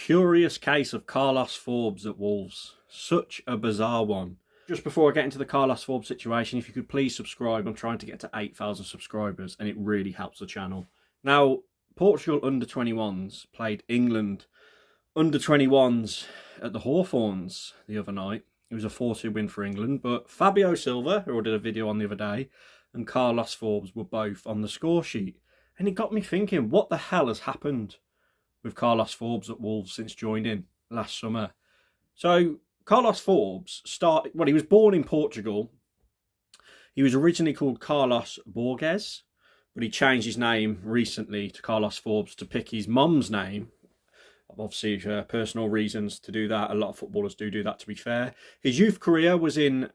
curious case of Carlos Forbes at Wolves. Such a bizarre one. Just before I get into the Carlos Forbes situation, if you could please subscribe. I'm trying to get to 8,000 subscribers and it really helps the channel. Now, Portugal under-21s played England under-21s at the Hawthorns the other night. It was a 4-2 win for England, but Fabio Silva, who I did a video on the other day, and Carlos Forbes were both on the score sheet. And it got me thinking, what the hell has happened with Carlos Forbes at Wolves since joining last summer? So Carlos Forbes he was born in Portugal. He was originally called Carlos Borges, but he changed his name recently to Carlos Forbes to pick his mum's name. Obviously, personal reasons to do that. A lot of footballers do that, to be fair. His youth career was in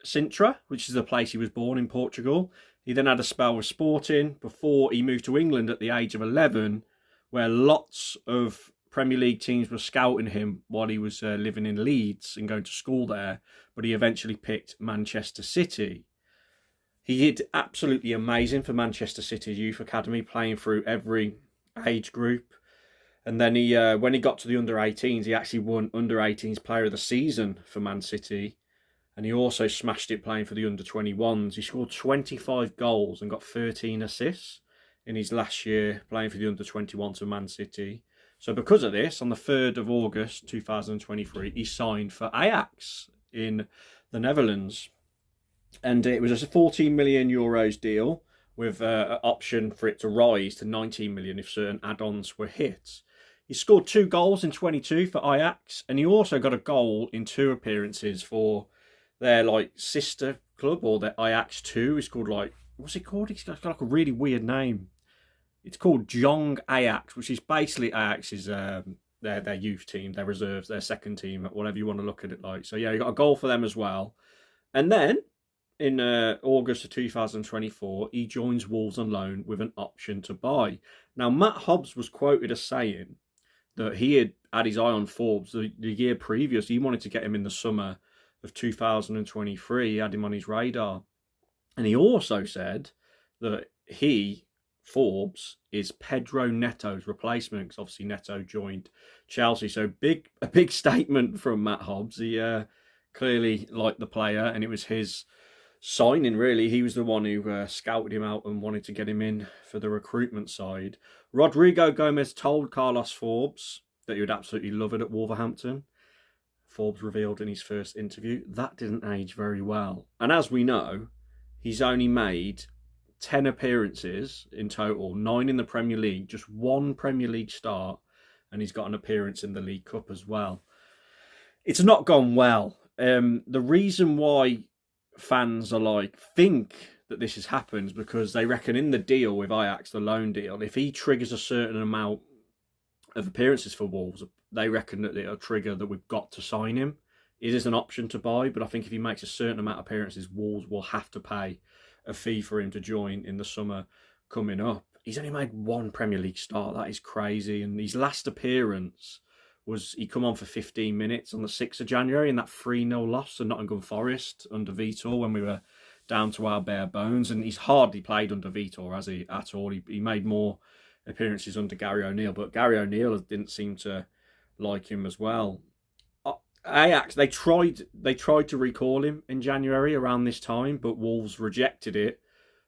Sintra, which is the place he was born in Portugal. He then had a spell with Sporting before he moved to England at the age of 11, where lots of Premier League teams were scouting him while he was living in Leeds and going to school there, but he eventually picked Manchester City. He did absolutely amazing for Manchester City's youth academy, playing through every age group. And then when he got to the under-18s, he actually won under-18s Player of the Season for Man City. And he also smashed it playing for the under-21s. He scored 25 goals and got 13 assists in his last year playing for the under-21s of Man City. So because of this, on the 3rd of August 2023, he signed for Ajax in the Netherlands. And it was a 14 million euros deal with an option for it to rise to 19 million if certain add-ons were hit. He scored 2 goals in 22 for Ajax, and he also got a goal in 2 appearances for their sister club, or their Ajax 2. It's called what's it called? It's got a really weird name. It's called Jong Ajax, which is basically Ajax's their youth team, their reserves, their second team, whatever you want to look at it like. So yeah, he got a goal for them as well. And then in August of 2024, he joins Wolves on loan with an option to buy. Now, Matt Hobbs was quoted as saying that he had his eye on Forbes the year previous. He wanted to get him in the summer of 2023. He had him on his radar. And he also said that Forbes, is Pedro Neto's replacement, because obviously Neto joined Chelsea. So a big statement from Matt Hobbs. He clearly liked the player, and it was his signing, really. He was the one who scouted him out and wanted to get him in for the recruitment side. Rodrigo Gomez told Carlos Forbes that he would absolutely love it at Wolverhampton. Forbes revealed in his first interview that didn't age very well. And as we know, he's only made 10 appearances in total, 9 in the Premier League, just 1 Premier League start, and he's got an appearance in the League Cup as well. It's not gone well. The reason why fans are think that this has happened is because they reckon in the deal with Ajax, the loan deal, if he triggers a certain amount of appearances for Wolves, they reckon that it'll trigger that we've got to sign him. It is an option to buy, but I think if he makes a certain amount of appearances, Wolves will have to pay a fee for him to join in the summer coming up. He's only made 1 Premier League start. That is crazy. And his last appearance was he come on for 15 minutes on the 6th of January in that 3-0 loss to Nottingham Forest under Vitor when we were down to our bare bones. And he's hardly played under Vitor, has he, at all? He made more appearances under Gary O'Neill, but Gary O'Neill didn't seem to like him as well. Ajax, they tried to recall him in January around this time, but Wolves rejected it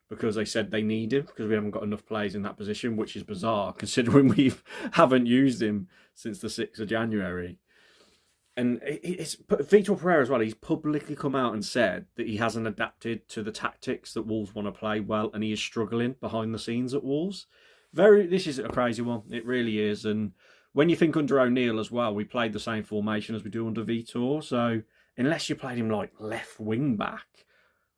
because they said they need him because we haven't got enough players in that position, which is bizarre considering we haven't used him since the 6th of January. And it's Vitor Pereira as well. He's publicly come out and said that he hasn't adapted to the tactics that Wolves want to play well, and he is struggling behind the scenes at Wolves. This is a crazy one. It really is. And when you think under O'Neill as well, we played the same formation as we do under Vitor. So unless you played him left wing back,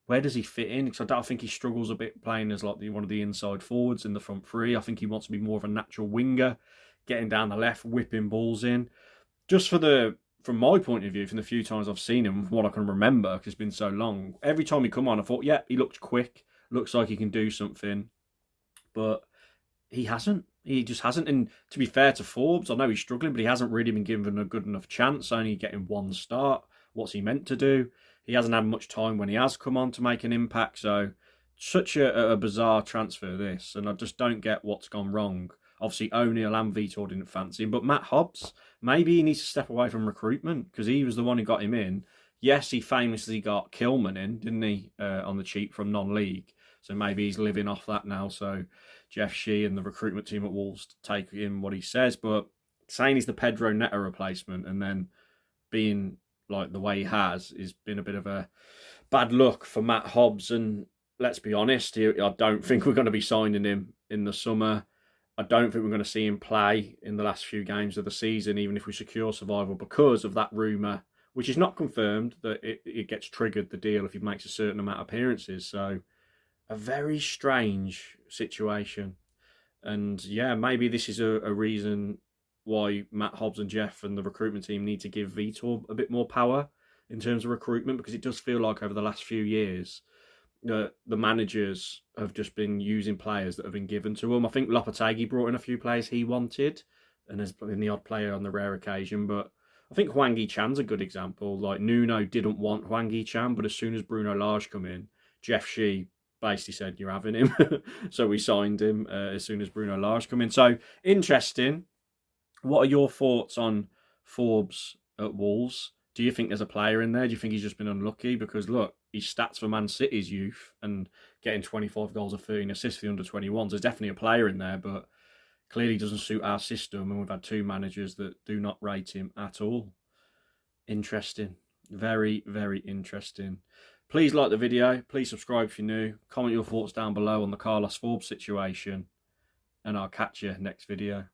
where does he fit in? Because I think he struggles a bit playing as one of the inside forwards in the front three. I think he wants to be more of a natural winger, getting down the left, whipping balls in. Just from my point of view, from the few times I've seen him, from what I can remember, because it's been so long, every time he come on, I thought, yeah, he looks quick, looks like he can do something. But he hasn't. He just hasn't. And to be fair to Forbes, I know he's struggling, but he hasn't really been given a good enough chance, only getting 1 start. What's he meant to do? He hasn't had much time when he has come on to make an impact. So such a bizarre transfer, this. And I just don't get what's gone wrong. Obviously, O'Neill and Vitor didn't fancy him. But Matt Hobbs maybe he needs to step away from recruitment, because he was the one who got him in. Yes, he famously got Kilman in, didn't he, on the cheap from non-league. So maybe he's living off that now. So Jeff Shee and the recruitment team at Wolves take in what he says. But saying he's the Pedro Neto replacement and then being like the way he has been a bit of a bad look for Matt Hobbs. And let's be honest, I don't think we're going to be signing him in the summer. I don't think we're going to see him play in the last few games of the season, even if we secure survival, because of that rumour, which is not confirmed, that it gets triggered, the deal, if he makes a certain amount of appearances. So a very strange situation. And yeah, maybe this is a reason why Matt Hobbs and Jeff and the recruitment team need to give Vitor a bit more power in terms of recruitment, because it does feel like over the last few years, the managers have just been using players that have been given to them. I think Lopetegui brought in a few players he wanted, and has been the odd player on the rare occasion. But I think Hwang Hee-chan's a good example. Like, Nuno didn't want Hwang Hee-chan, but as soon as Bruno Lage come in, Jeff Shee basically said, "You're having him." So we signed him as soon as Bruno Lage come in. So interesting. What are your thoughts on Forbes at Wolves? Do you think there's a player in there? Do you think he's just been unlucky? Because look, his stats for Man City's youth and getting 25 goals and 13 assists for the under-21s, there's definitely a player in there, but clearly doesn't suit our system, and we've had two managers that do not rate him at all. Interesting. Very, very interesting. Please like the video. Please subscribe if you're new. Comment your thoughts down below on the Carlos Forbes situation, and I'll catch you next video.